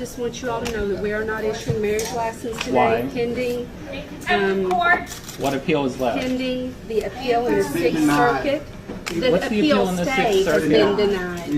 just want you all to know that we are not issuing marriage license today. Why? Pending, What appeal is left? pending the appeal in the Sixth Circuit. What's the appeal in the Sixth stay has Circuit? been denied.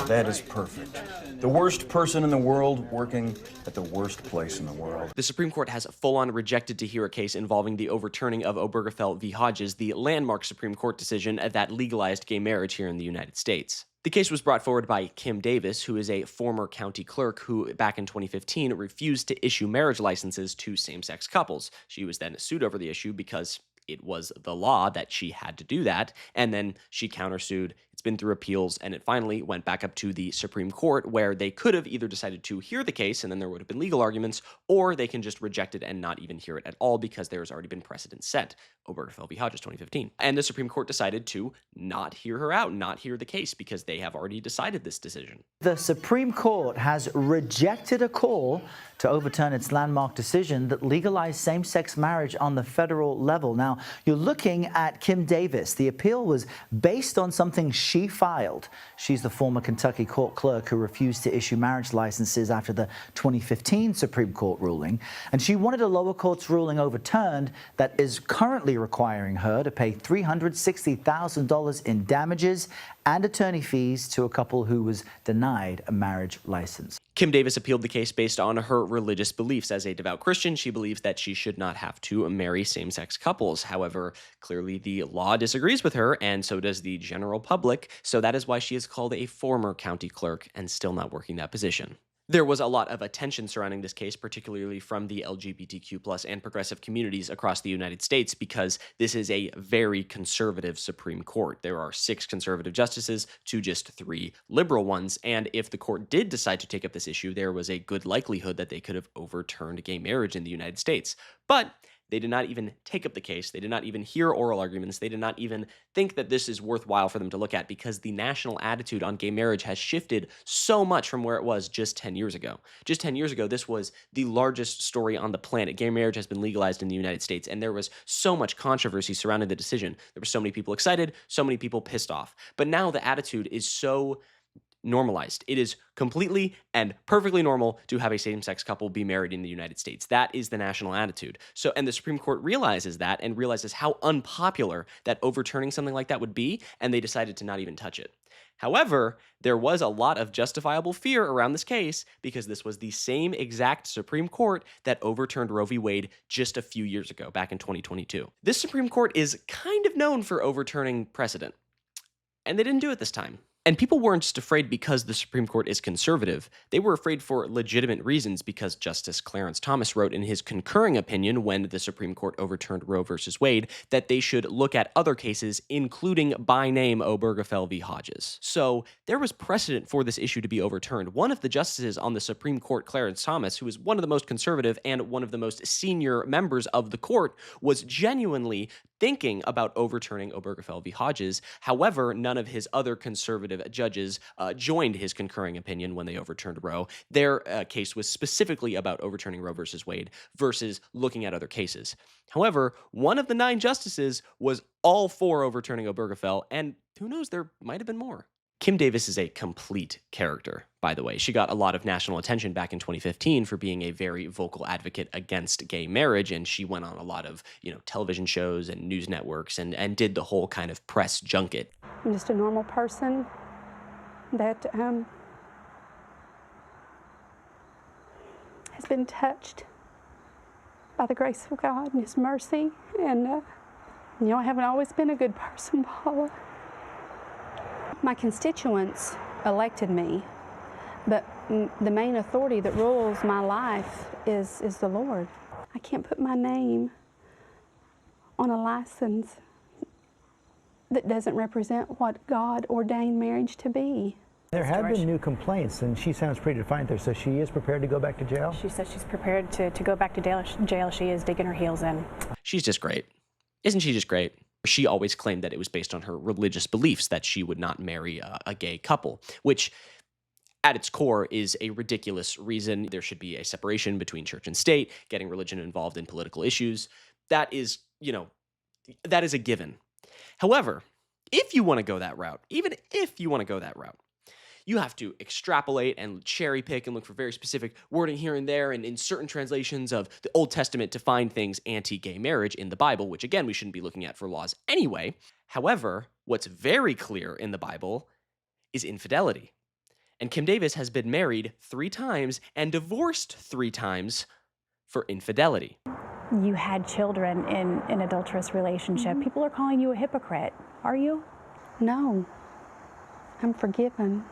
That is perfect. The worst person in the world working at the worst place in the world. The Supreme Court has full-on rejected to hear a case involving the overturning of Obergefell v. Hodges, the landmark Supreme Court decision that legalized gay marriage here in the United States. The case was brought forward by Kim Davis, who is a former county clerk who, back in 2015, refused to issue marriage licenses to same-sex couples. She was then sued over the issue because it was the law that she had to do that, and then she countersued. It's been through appeals, and it finally went back up to the Supreme Court, where they could have either decided to hear the case, and then there would have been legal arguments, or they can just reject it and not even hear it at all because there's already been precedent set. Obergefell v. Hodges, 2015. And the Supreme Court decided to not hear her out, not hear the case, because they have already decided this decision. The Supreme Court has rejected a call to overturn its landmark decision that legalized same-sex marriage on the federal level. Now, you're looking at Kim Davis. The appeal was based on something she filed. She's the former Kentucky court clerk who refused to issue marriage licenses after the 2015 Supreme Court ruling. And she wanted a lower court's ruling overturned that is currently requiring her to pay $360,000 in damages and attorney fees to a couple who was denied a marriage license. Kim Davis appealed the case based on her religious beliefs. As a devout Christian, she believes that she should not have to marry same-sex couples. However, clearly the law disagrees with her, and so does the general public, so that is why she is called a former county clerk and still not working that position. There was a lot of attention surrounding this case, particularly from the LGBTQ+ and progressive communities across the United States, because this is a very conservative Supreme Court. There are 6 conservative justices to just 3 liberal ones, and if the court did decide to take up this issue, there was a good likelihood that they could have overturned gay marriage in the United States. But they did not even take up the case. They did not even hear oral arguments. They did not even think that this is worthwhile for them to look at, because the national attitude on gay marriage has shifted so much from where it was just 10 years ago. Just 10 years ago, this was the largest story on the planet. Gay marriage has been legalized in the United States, and there was so much controversy surrounding the decision. There were so many people excited, so many people pissed off. But now the attitude is so normalized. It is completely and perfectly normal to have a same-sex couple be married in the United States. That is the national attitude. So, and the Supreme Court realizes that and realizes how unpopular that overturning something like that would be, and they decided to not even touch it. However, there was a lot of justifiable fear around this case because this was the same exact Supreme Court that overturned Roe v. Wade just a few years ago, back in 2022. This Supreme Court is kind of known for overturning precedent, and they didn't do it this time. And people weren't just afraid because the Supreme Court is conservative. They were afraid for legitimate reasons because Justice Clarence Thomas wrote in his concurring opinion when the Supreme Court overturned Roe v. Wade that they should look at other cases, including by name Obergefell v. Hodges. So there was precedent for this issue to be overturned. One of the justices on the Supreme Court, Clarence Thomas, who is one of the most conservative and one of the most senior members of the court, was genuinely thinking about overturning Obergefell v. Hodges. However, none of his other conservative judges joined his concurring opinion when they overturned Roe. Their case was specifically about overturning Roe versus Wade versus looking at other cases. However, one of the 9 justices was all for overturning Obergefell, and who knows, there might have been more. Kim Davis is a complete character, by the way. She got a lot of national attention back in 2015 for being a very vocal advocate against gay marriage, and she went on a lot of, television shows and news networks and did the whole kind of press junket. I'm just a normal person that has been touched by the grace of God and His mercy, and I haven't always been a good person, Paula. My constituents elected me, but the main authority that rules my life is the Lord. I can't put my name on a license that doesn't represent what God ordained marriage to be. There have been new complaints, and she sounds pretty defiant there, so she is prepared to go back to jail? She says she's prepared to go back to jail. She is digging her heels in. She's just great. Isn't she just great? She always claimed that it was based on her religious beliefs that she would not marry a gay couple, which at its core is a ridiculous reason. There should be a separation between church and state, getting religion involved in political issues. That is, that is a given. However, if you want to go that route, even if you want to go that route, you have to extrapolate and cherry pick and look for very specific wording here and there, and in certain translations of the Old Testament to find things anti-gay marriage in the Bible, which again, we shouldn't be looking at for laws anyway. However, what's very clear in the Bible is infidelity. And Kim Davis has been married 3 times and divorced 3 times for infidelity. You had children in an adulterous relationship. People are calling you a hypocrite. Are you? No, I'm forgiven,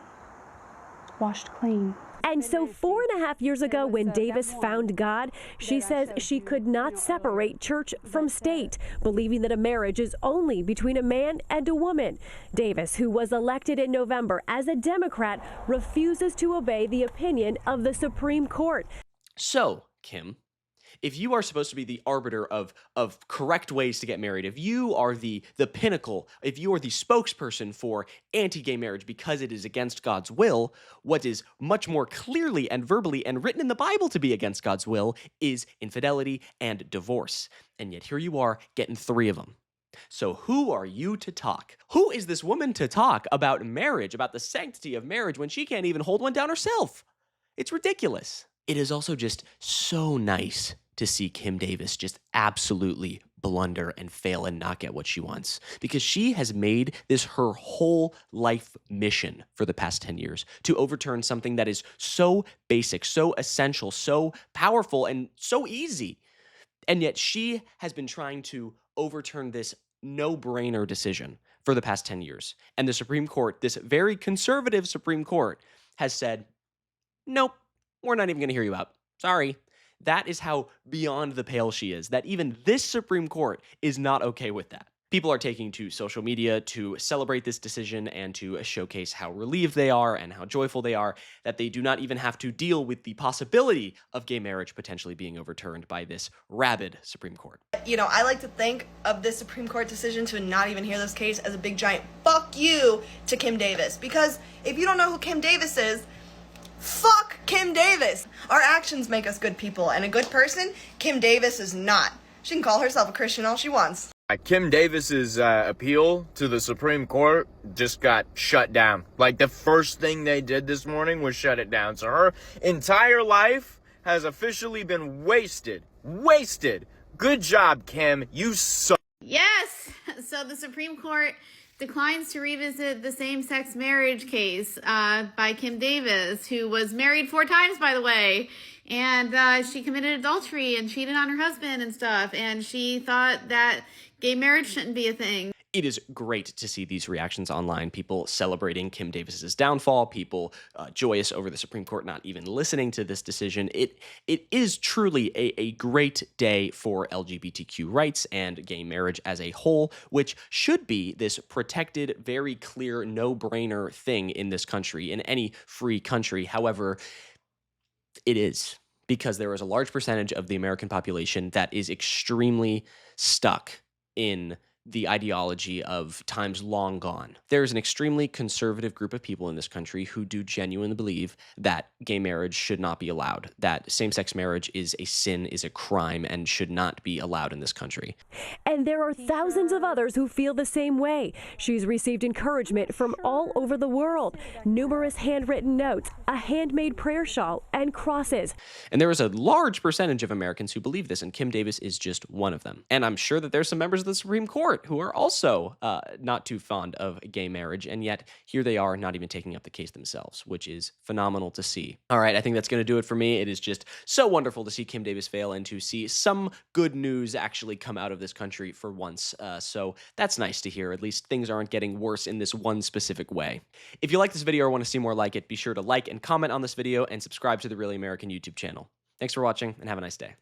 washed clean. And so 4.5 years ago, when Davis found God, she says she could not separate church from state, believing that a marriage is only between a man and a woman. Davis, who was elected in November as a Democrat, refuses to obey the opinion of the Supreme Court. So, Kim, if you are supposed to be the arbiter of correct ways to get married, if you are the pinnacle, if you are the spokesperson for anti-gay marriage because it is against God's will, what is much more clearly and verbally and written in the Bible to be against God's will is infidelity and divorce. And yet here you are getting 3 of them. So who are you to talk? Who is this woman to talk about marriage, about the sanctity of marriage, when she can't even hold one down herself? It's ridiculous. It is also just so nice to see Kim Davis just absolutely blunder and fail and not get what she wants, because she has made this her whole life mission for the past 10 years to overturn something that is so basic, so essential, so powerful, and so easy. And yet she has been trying to overturn this no-brainer decision for the past 10 years. And the Supreme Court, this very conservative Supreme Court, has said, nope, we're not even going to hear you out. Sorry. That is how beyond the pale she is, that even this Supreme Court is not okay with that. People are taking to social media to celebrate this decision and to showcase how relieved they are and how joyful they are that they do not even have to deal with the possibility of gay marriage potentially being overturned by this rabid Supreme Court. You know, I like to think of this Supreme Court decision to not even hear this case as a big giant fuck you to Kim Davis. Because if you don't know who Kim Davis is, fuck Kim Davis. Our actions make us good people, and a good person, Kim Davis is not. She can call herself a Christian all she wants. Kim Davis's appeal to the Supreme Court just got shut down. Like, the first thing they did this morning was shut it down. So her entire life has officially been wasted. Wasted. Good job, Kim. You suck. Yes. So the Supreme Court declines to revisit the same-sex marriage case by Kim Davis, who was married 4 times, by the way. And she committed adultery and cheated on her husband and stuff. And she thought that gay marriage shouldn't be a thing. It is great to see these reactions online, people celebrating Kim Davis's downfall, people joyous over the Supreme Court not even listening to this decision. It is truly a great day for LGBTQ rights and gay marriage as a whole, which should be this protected, very clear, no-brainer thing in this country, in any free country. However, it is, because there is a large percentage of the American population that is extremely stuck in the ideology of times long gone. There is an extremely conservative group of people in this country who do genuinely believe that gay marriage should not be allowed, that same-sex marriage is a sin, is a crime, and should not be allowed in this country. And there are thousands of others who feel the same way. She's received encouragement from all over the world, numerous handwritten notes, a handmade prayer shawl, and crosses. And there is a large percentage of Americans who believe this, and Kim Davis is just one of them. And I'm sure that there's some members of the Supreme Court who are also not too fond of gay marriage, and yet here they are not even taking up the case themselves, which is phenomenal to see. All right, I think that's going to do it for me. It is just so wonderful to see Kim Davis fail and to see some good news actually come out of this country for once. So that's nice to hear. At least things aren't getting worse in this one specific way. If you like this video or want to see more like it, be sure to like and comment on this video and subscribe to the Really American YouTube channel. Thanks for watching, and have a nice day.